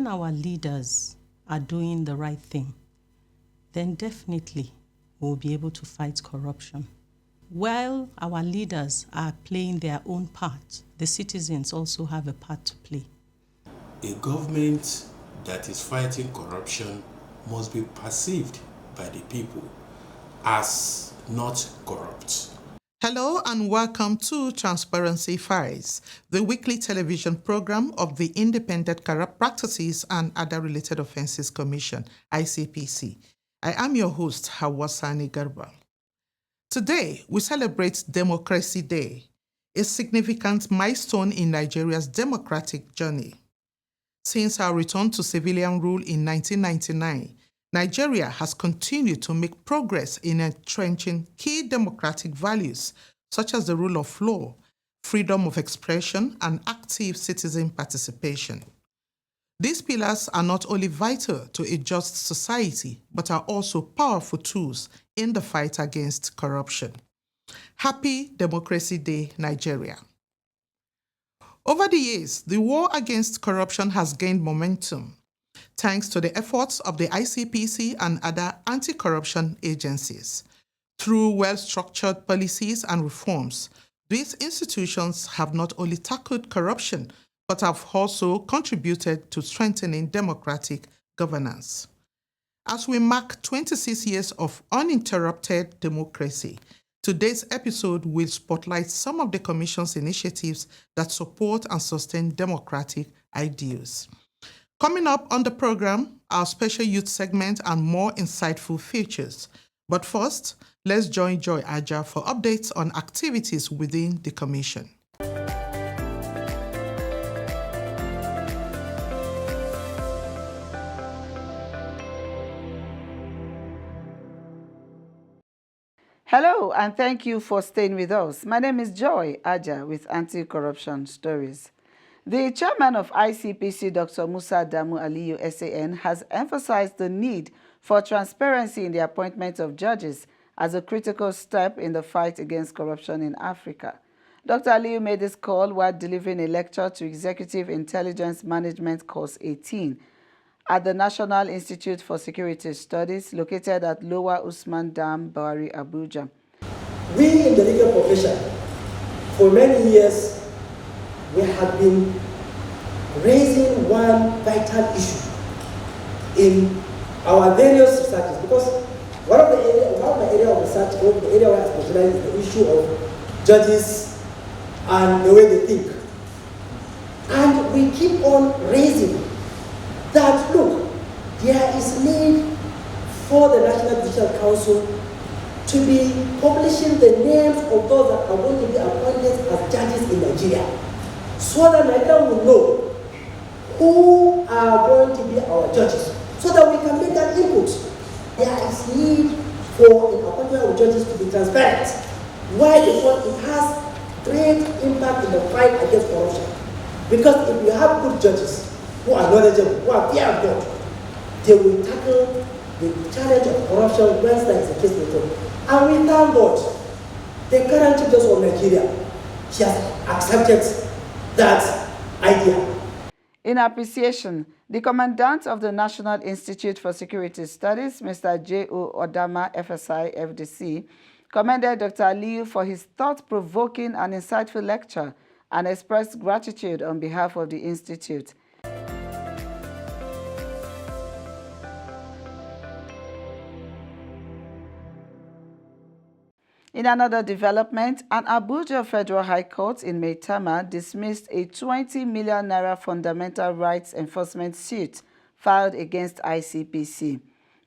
when our leaders are doing the right thing, then definitely we'll be able to fight corruption. While our leaders are playing their own part, the citizens also have a part to play. A government that is fighting corruption must be perceived by the people as not corrupt. Hello and welcome to Transparency Files, the weekly television program of the Independent Corrupt Practices and Other Related Offences Commission, ICPC. I am your host, Hawa Sani Garba. Today, we celebrate Democracy Day, a significant milestone in Nigeria's democratic journey. Since our return to civilian rule in 1999, Nigeria has continued to make progress in entrenching key democratic values such as the rule of law, freedom of expression, and active citizen participation. These pillars are not only vital to a just society, but are also powerful tools in the fight against corruption. Happy Democracy Day, Nigeria. Over the years, the war against corruption has gained momentum, thanks to the efforts of the ICPC and other anti-corruption agencies. Through well-structured policies and reforms, these institutions have not only tackled corruption, but have also contributed to strengthening democratic governance. As we mark 26 years of uninterrupted democracy, today's episode will spotlight some of the Commission's initiatives that support and sustain democratic ideals. Coming up on the program, our special youth segment and more insightful features. But first, let's join Joy Aja for updates on activities within the Commission. Hello, and thank you for staying with us. My name is Joy Aja with Anti-Corruption Stories. The chairman of ICPC, Dr. Musa Adamu Aliyu, SAN, has emphasized the need for transparency in the appointment of judges as a critical step in the fight against corruption in Africa. Dr. Aliyu made this call while delivering a lecture to Executive Intelligence Management Course 18 at the National Institute for Security Studies, located at Lower Usman Dam, Bawari, Abuja. We in the legal profession, for many years, we have been raising one vital issue in our various researches, because one of my area of research, the area where I specialize, is the issue of judges and the way they think. And we keep on raising that, look, there is need for the National Judicial Council to be publishing the names of those that are going to be appointed as judges in Nigeria, so that Nigeria will know who are going to be our judges, so that we can make that input. There is need for an appointment of judges to be transparent. Why? Because it has great impact in the fight against corruption. Because if you have good judges who are knowledgeable, who are fear of God, they will tackle the challenge of corruption once there is a case before. And we thank God, the current Chief Justice of Nigeria, she has accepted that idea. In appreciation, the Commandant of the National Institute for Security Studies, Mr. J.O. Odama, FSI, FDC, commended Dr. Aliyu for his thought-provoking and insightful lecture and expressed gratitude on behalf of the Institute. In another development, an Abuja Federal High Court in Maitama dismissed a 20 million naira fundamental rights enforcement suit filed against ICPC.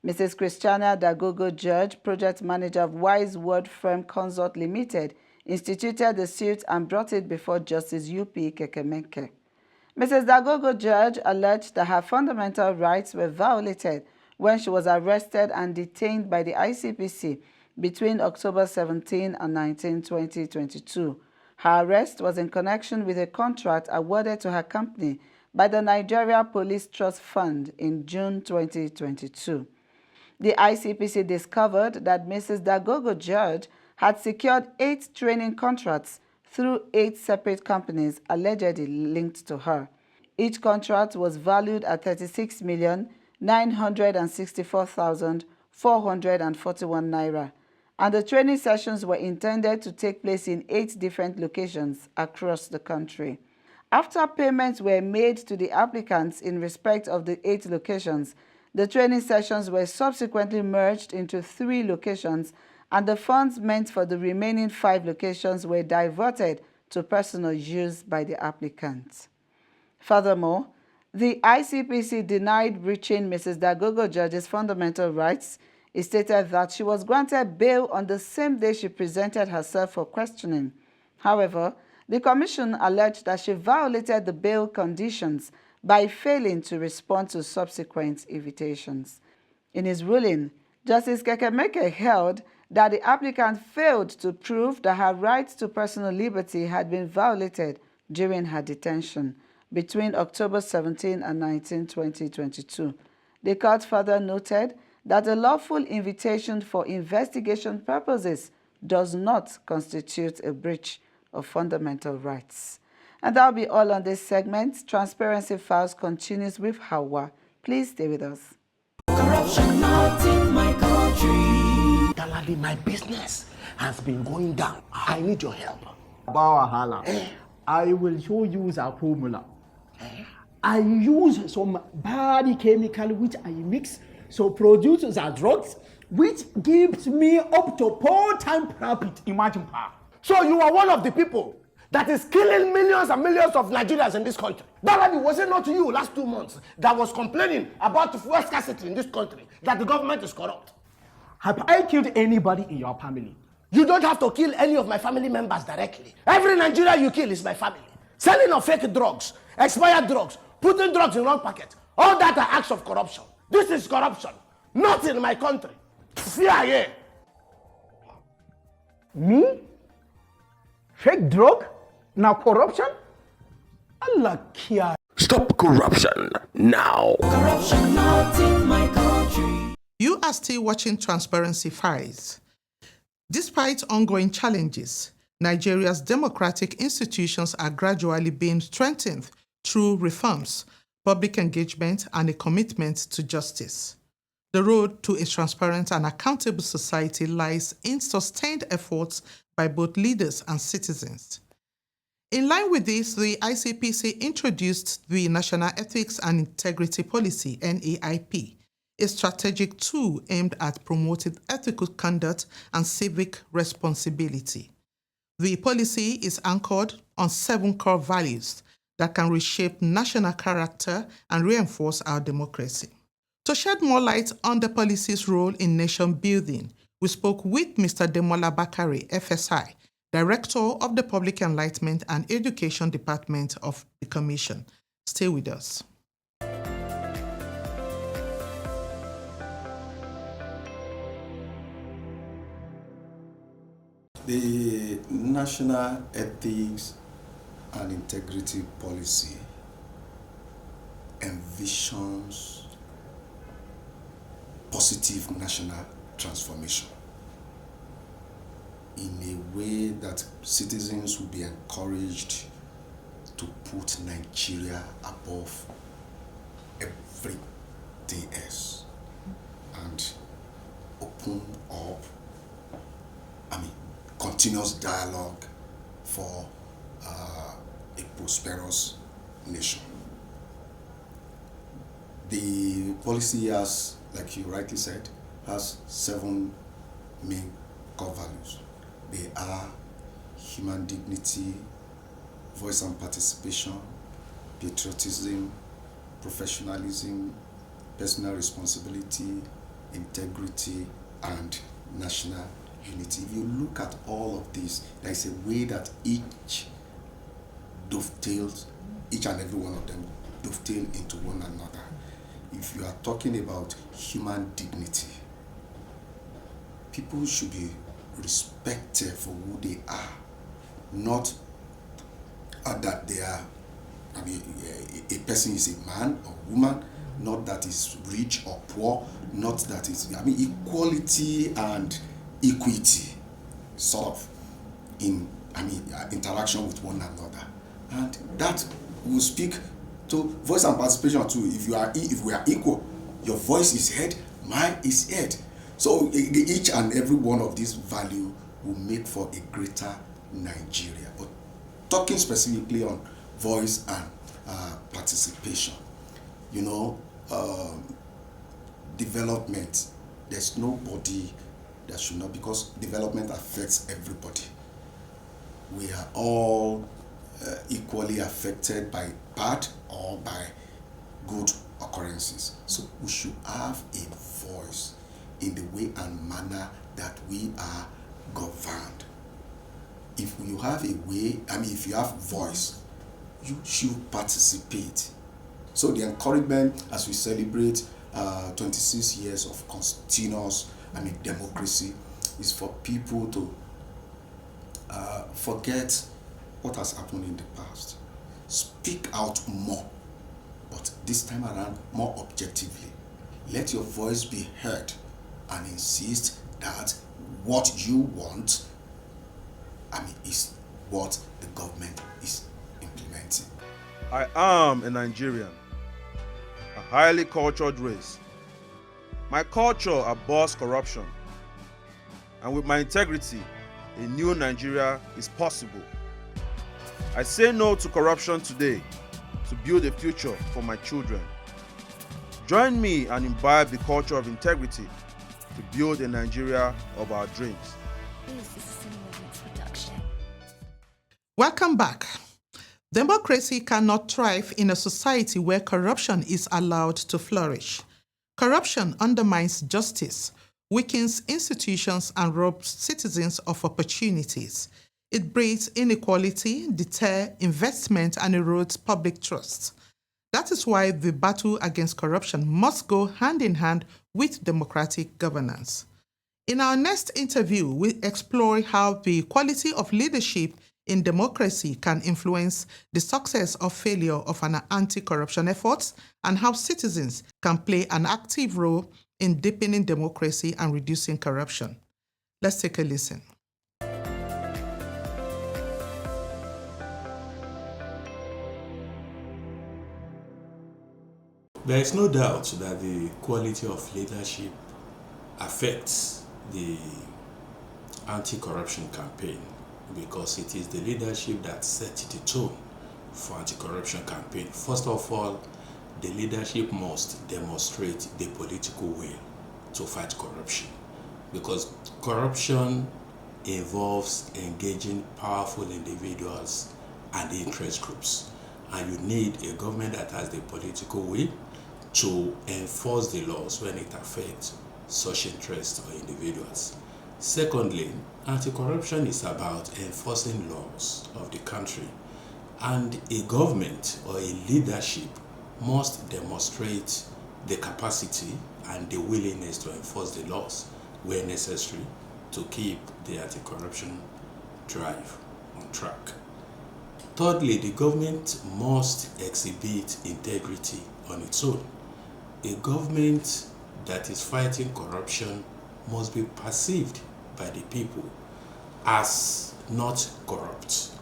Mrs. Christiana Dagogo Judge, project manager of Wise Word Firm Consort Limited, instituted the suit and brought it before Justice U.P. Kekemenke. Mrs. Dagogo Judge alleged that her fundamental rights were violated when she was arrested and detained by the ICPC between October 17 and 19, 2022. Her arrest was in connection with a contract awarded to her company by the Nigeria Police Trust Fund in June 2022. The ICPC discovered that Mrs. Dagogo Judge had secured 8 training contracts through 8 separate companies allegedly linked to her. Each contract was valued at 36,964,441 naira, and the training sessions were intended to take place in 8 different locations across the country. After payments were made to the applicants in respect of the 8 locations, the training sessions were subsequently merged into 3 locations, and the funds meant for the remaining 5 locations were diverted to personal use by the applicants. Furthermore, the ICPC denied breaching Mrs. Dagogo George's fundamental rights. It stated that she was granted bail on the same day she presented herself for questioning. However, the Commission alleged that she violated the bail conditions by failing to respond to subsequent invitations. In his ruling, Justice Kekemeke held that the applicant failed to prove that her right to personal liberty had been violated during her detention between October 17 and 19, 2022. The court further noted that a lawful invitation for investigation purposes does not constitute a breach of fundamental rights. And that'll be all on this segment. Transparency Files continues with Hawa. Please stay with us. Corruption not in my country. Dalali, my business has been going down. I need your help. Bawahala. I will show you the formula. I use some bad chemical which I mix so produce the drugs which gives me up to 4 times profit. Imagine power. So you are one of the people that is killing millions and millions of Nigerians in this country. Dalali, was it not you last 2 months that was complaining about the fuel scarcity in this country, that the government is corrupt? Have I killed anybody in your family? You don't have to kill any of my family members directly. Every Nigerian you kill is my family. Selling of fake drugs, expired drugs, putting drugs in wrong packet, all that are acts of corruption. This is corruption, not in my country. CIA. Me? Fake drug? Now corruption? Allah kia. Stop corruption now. Corruption not in my country. You are still watching Transparency Files. Despite ongoing challenges, Nigeria's democratic institutions are gradually being strengthened through reforms, public engagement, and a commitment to justice. The road to a transparent and accountable society lies in sustained efforts by both leaders and citizens. In line with this, the ICPC introduced the National Ethics and Integrity Policy, NAIP, a strategic tool aimed at promoting ethical conduct and civic responsibility. The policy is anchored on 7 core values that can reshape national character and reinforce our democracy. To shed more light on the policy's role in nation building, we spoke with Mr. Demola Bakare, FSI, Director of the Public Enlightenment and Education Department of the Commission. Stay with us. The National Ethics and Integrity Policy envisions positive national transformation in a way that citizens will be encouraged to put Nigeria above everything else and open up, continuous dialogue for a prosperous nation. The policy has, like you rightly said, has 7 main core values. They are human dignity, voice and participation, patriotism, professionalism, personal responsibility, integrity, and national unity. If you look at all of these, there is a way that each dovetails, each and every one of them dovetail into one another. If you are talking about human dignity, people should be respected for who they are, not that they are, a person is a man or woman, not that is rich or poor, not that is, equality and equity, sort of, in, interaction with one another. And that will speak So voice and participation too. If we are equal, your voice is heard, mine is heard. So each and every one of these value will make for a greater Nigeria. But talking specifically on voice and participation, development, there's nobody that should not, because development affects everybody. We are all equally affected by bad or by good occurrences. So we should have a voice in the way and manner that we are governed. If you have if you have voice, you should participate. So the encouragement as we celebrate 26 years of continuous democracy is for people to forget what has happened in the past. Speak out more, but this time around more objectively. Let your voice be heard and insist that what you want is what the government is implementing. I am a Nigerian, a highly cultured race. My culture abhors corruption, and with my integrity, a new Nigeria is possible. I say no to corruption today to build a future for my children. Join me and imbibe the culture of integrity to build a Nigeria of our dreams. Welcome back. Democracy cannot thrive in a society where corruption is allowed to flourish. Corruption undermines justice, weakens institutions, and robs citizens of opportunities. It breeds inequality, deters investment, and erodes public trust. That is why the battle against corruption must go hand in hand with democratic governance. In our next interview, we explore how the quality of leadership in democracy can influence the success or failure of an anti-corruption efforts, and how citizens can play an active role in deepening democracy and reducing corruption. Let's take a listen. There is no doubt that the quality of leadership affects the anti-corruption campaign, because it is the leadership that sets the tone for anti-corruption campaign. First of all, the leadership must demonstrate the political will to fight corruption, because corruption involves engaging powerful individuals and interest groups, and you need a government that has the political will to enforce the laws when it affects such interests or individuals. Secondly, anti-corruption is about enforcing laws of the country, and a government or a leadership must demonstrate the capacity and the willingness to enforce the laws where necessary to keep the anti-corruption drive on track. Thirdly, the government must exhibit integrity on its own. A government that is fighting corruption must be perceived by the people as not corrupt.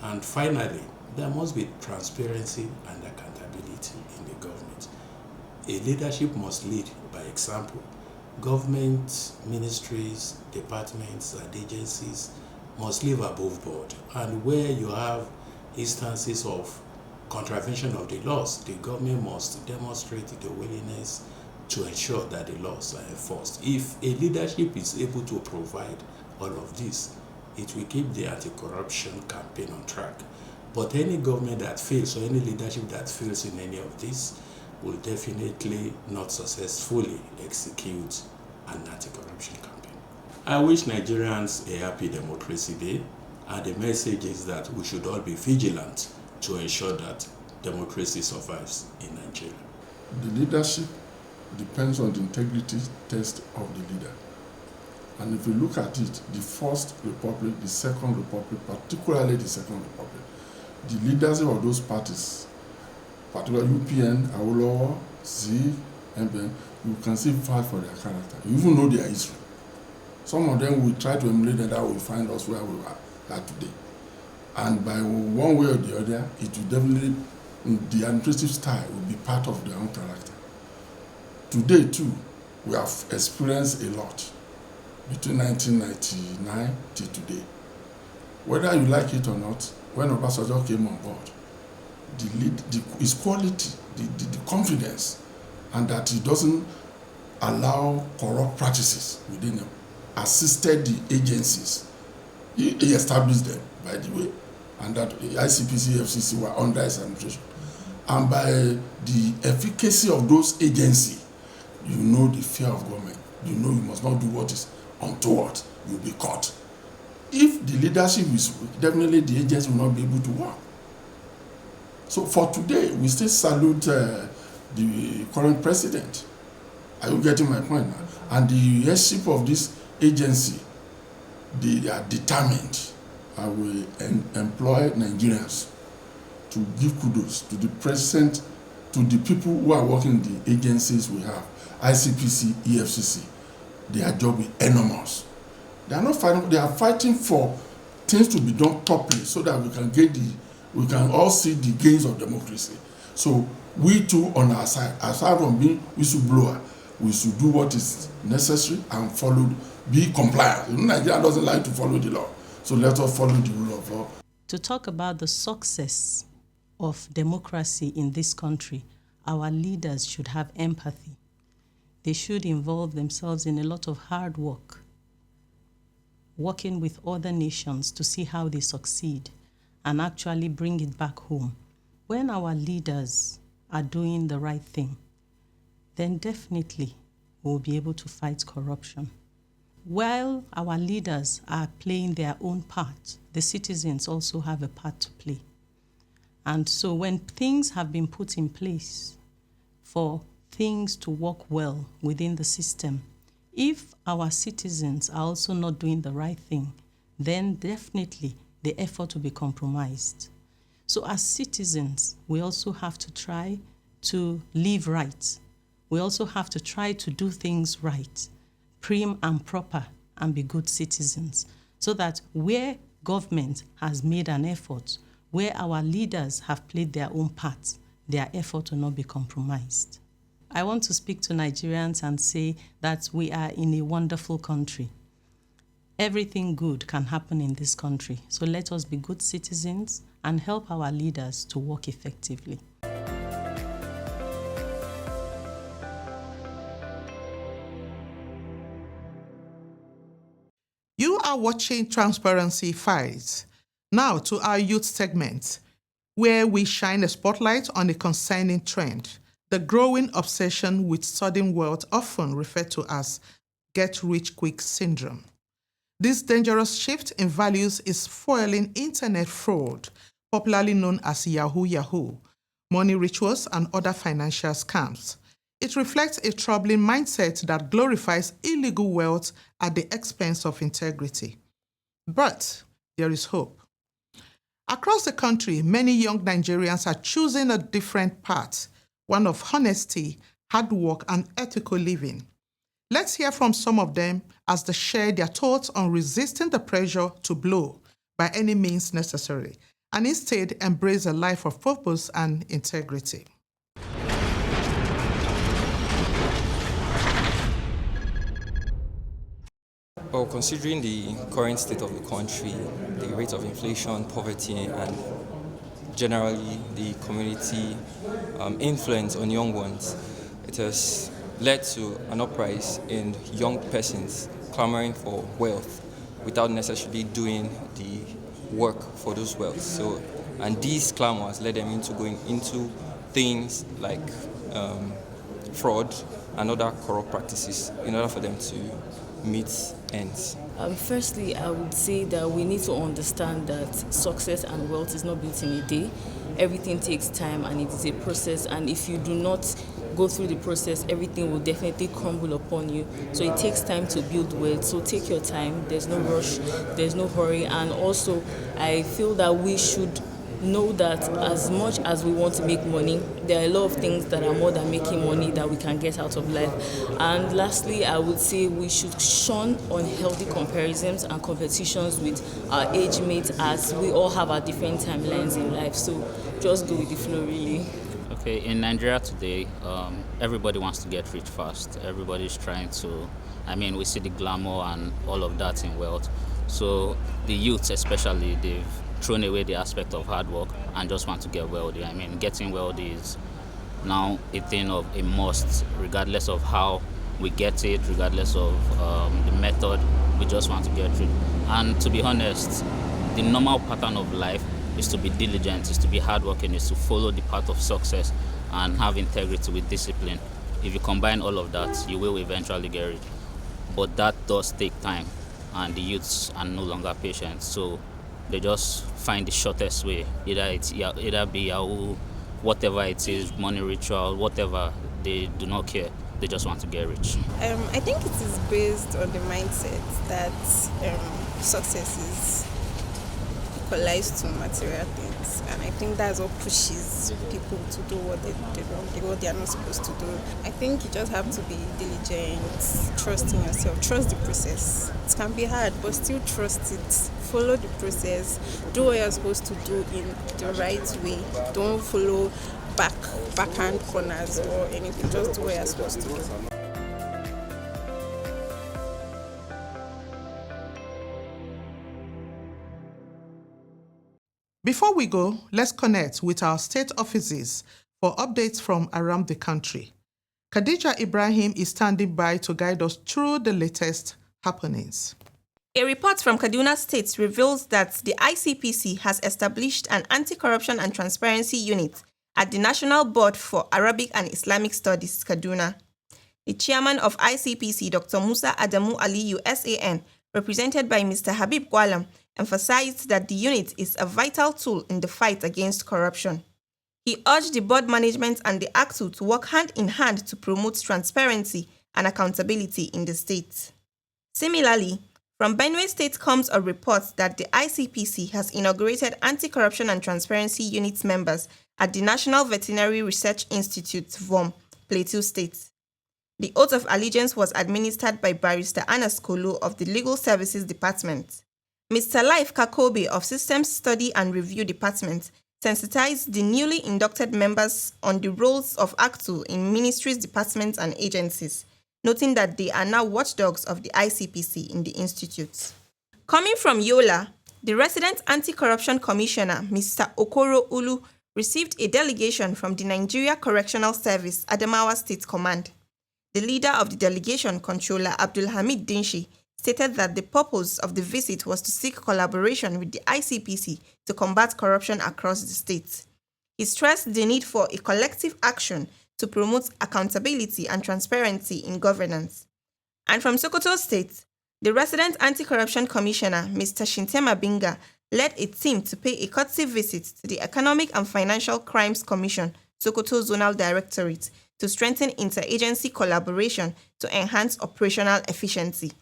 And finally, there must be transparency and accountability in the government. A leadership must lead by example. Government, ministries, departments, and agencies must live above board. And where you have instances of contravention of the laws, the government must demonstrate the willingness to ensure that the laws are enforced. If a leadership is able to provide all of this, it will keep the anti-corruption campaign on track. But any government that fails, or any leadership that fails in any of this, will definitely not successfully execute an anti-corruption campaign. I wish Nigerians a happy Democracy Day, and the message is that we should all be vigilant to ensure that democracy survives in Nigeria. The leadership depends on the integrity test of the leader. And if you look at it, the First Republic, the Second Republic, particularly the Second Republic, the leadership of those parties, particularly UPN, Awolowo, Z, MPN, you can see fight for their character. You even know their history. Some of them will try to emulate that, that will find us where we are today. And by one way or the other, it will definitely the administrative style will be part of their own character. Today, too, we have experienced a lot between 1999 till today. Whether you like it or not, when Obasanjo came on board, his quality, the confidence, and that he doesn't allow corrupt practices within him, assisted the agencies. He established them, by the way, and that the ICPC, FCC were under his administration. And by the efficacy of those agencies, you know the fear of government. You know you must not do what is untoward. You'll be caught. If the leadership is weak, definitely the agency will not be able to work. So for today, we still salute the current president. Are you getting my point now? And the leadership of this agency, they are determined. I will employ Nigerians to give kudos to the president, to the people who are working in the agencies we have, ICPC, EFCC. Their job is enormous. They are not fighting, they are fighting for things to be done properly so that we can all see the gains of democracy. So we too on our side, aside from being whistleblower, we should do what is necessary and be compliant. Nigeria doesn't like to follow the law. So let us follow the rule of law. To talk about the success of democracy in this country, our leaders should have empathy. They should involve themselves in a lot of hard work, working with other nations to see how they succeed and actually bring it back home. When our leaders are doing the right thing, then definitely we'll be able to fight corruption. While our leaders are playing their own part, the citizens also have a part to play. And so when things have been put in place for things to work well within the system, if our citizens are also not doing the right thing, then definitely the effort will be compromised. So as citizens, we also have to try to live right. We also have to try to do things right, prim and proper, and be good citizens, so that where government has made an effort, where our leaders have played their own part, their effort will not be compromised. I want to speak to Nigerians and say that we are in a wonderful country. Everything good can happen in this country, so let us be good citizens and help our leaders to work effectively. You are watching Transparency Files. Now to our youth segment, where we shine a spotlight on a concerning trend, the growing obsession with sudden wealth, often referred to as get-rich-quick syndrome. This dangerous shift in values is fueling internet fraud, popularly known as Yahoo Yahoo, money rituals, and other financial scams. It reflects a troubling mindset that glorifies illegal wealth at the expense of integrity. But there is hope. Across the country, many young Nigerians are choosing a different path, one of honesty, hard work, and ethical living. Let's hear from some of them as they share their thoughts on resisting the pressure to blow by any means necessary, and instead embrace a life of purpose and integrity. Well, considering the current state of the country, the rate of inflation, poverty, and generally the community influence on young ones, it has led to an uprise in young persons clamoring for wealth without necessarily doing the work for those wealth. So, and these clamors led them into going into things like fraud and other corrupt practices in order for them to meet ends. Firstly, I would say that we need to understand that success and wealth is not built in a day. Everything takes time and it is a process, and if you do not go through the process, everything will definitely crumble upon you. So it takes time to build wealth, so take your time. There's no rush, there's no hurry, and also I feel that we should know that as much as we want to make money, there are a lot of things that are more than making money that we can get out of life. And lastly, I would say we should shun unhealthy comparisons and competitions with our age mates, as we all have our different timelines in life. So just go with the flow, really. Okay, in Nigeria today, everybody wants to get rich fast. Everybody's trying to, we see the glamour and all of that in wealth. So the youths especially, they've thrown away the aspect of hard work and just want to get wealthy. Getting wealthy is now a thing of a must, regardless of how we get it, regardless of the method, we just want to get rich. And to be honest, the normal pattern of life is to be diligent, is to be hardworking, is to follow the path of success and have integrity with discipline. If you combine all of that, you will eventually get rich. But that does take time, and the youths are no longer patient, so they just find the shortest way, either be Yahoo, whatever it is, money ritual, whatever, they do not care. They just want to get rich. I think it is based on the mindset that success is equalized to material things, and I think that's what pushes people to do what they are not supposed to do. I think you just have to be diligent, trust in yourself, trust the process. It can be hard, but still trust it. Follow the process, do what you're supposed to do in the right way. Don't follow backhand corners or anything. Just do what you're supposed to do. Before we go, let's connect with our state offices for updates from around the country. Khadija Ibrahim is standing by to guide us through the latest happenings. A report from Kaduna State reveals that the ICPC has established an anti-corruption and transparency unit at the National Board for Arabic and Islamic Studies, Kaduna. The chairman of ICPC, Dr. Musa Adamu Aliyu, SAN, represented by Mr. Habib Gwalam, emphasized that the unit is a vital tool in the fight against corruption. He urged the board management and the ACTU to work hand in hand to promote transparency and accountability in the state. Similarly, from Benue State comes a report that the ICPC has inaugurated anti-corruption and transparency unit members at the National Veterinary Research Institute, VOM, Plateau State. The oath of allegiance was administered by Barrister Anas Kolo of the Legal Services Department. Mr. Laif Kakobe of Systems Study and Review Department sensitized the newly inducted members on the roles of ACTU in ministries, departments, and agencies, noting that they are now watchdogs of the ICPC in the institute. Coming from Yola, the resident anti-corruption commissioner, Mr. Okoro Ulu, received a delegation from the Nigeria Correctional Service, Adamawa State Command. The leader of the delegation, Controller Abdul Hamid Dinshi, stated that the purpose of the visit was to seek collaboration with the ICPC to combat corruption across the state. He stressed the need for a collective action to promote accountability and transparency in governance. And from Sokoto State, the resident anti-corruption commissioner, Mr. Shintema Binga, led a team to pay a courtesy visit to the Economic and Financial Crimes Commission, Sokoto Zonal Directorate, to strengthen interagency collaboration to enhance operational efficiency.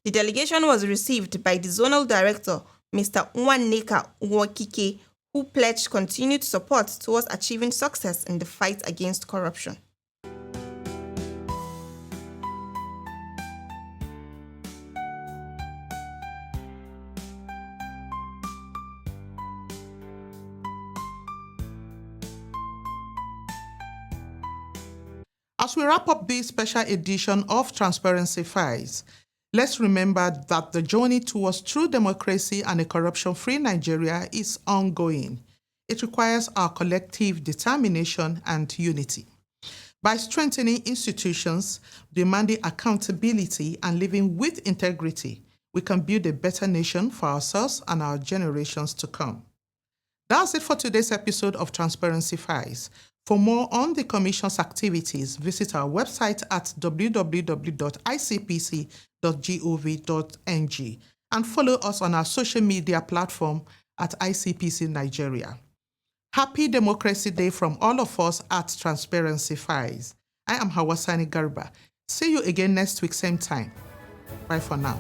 The delegation was received by the Zonal Director, Mr. Nwaneka Nwokike, who pledged continued support towards achieving success in the fight against corruption. As we wrap up this special edition of Transparency Files, let's remember that the journey towards true democracy and a corruption-free Nigeria is ongoing. It requires our collective determination and unity. By strengthening institutions, demanding accountability, and living with integrity, we can build a better nation for ourselves and our generations to come. That's it for today's episode of Transparency Files. For more on the Commission's activities, visit our website at www.icpc.gov.ng and follow us on our social media platform at ICPC Nigeria. Happy Democracy Day from all of us at Transparency Files. I am Hawasani Garba. See you again next week, same time. Bye for now.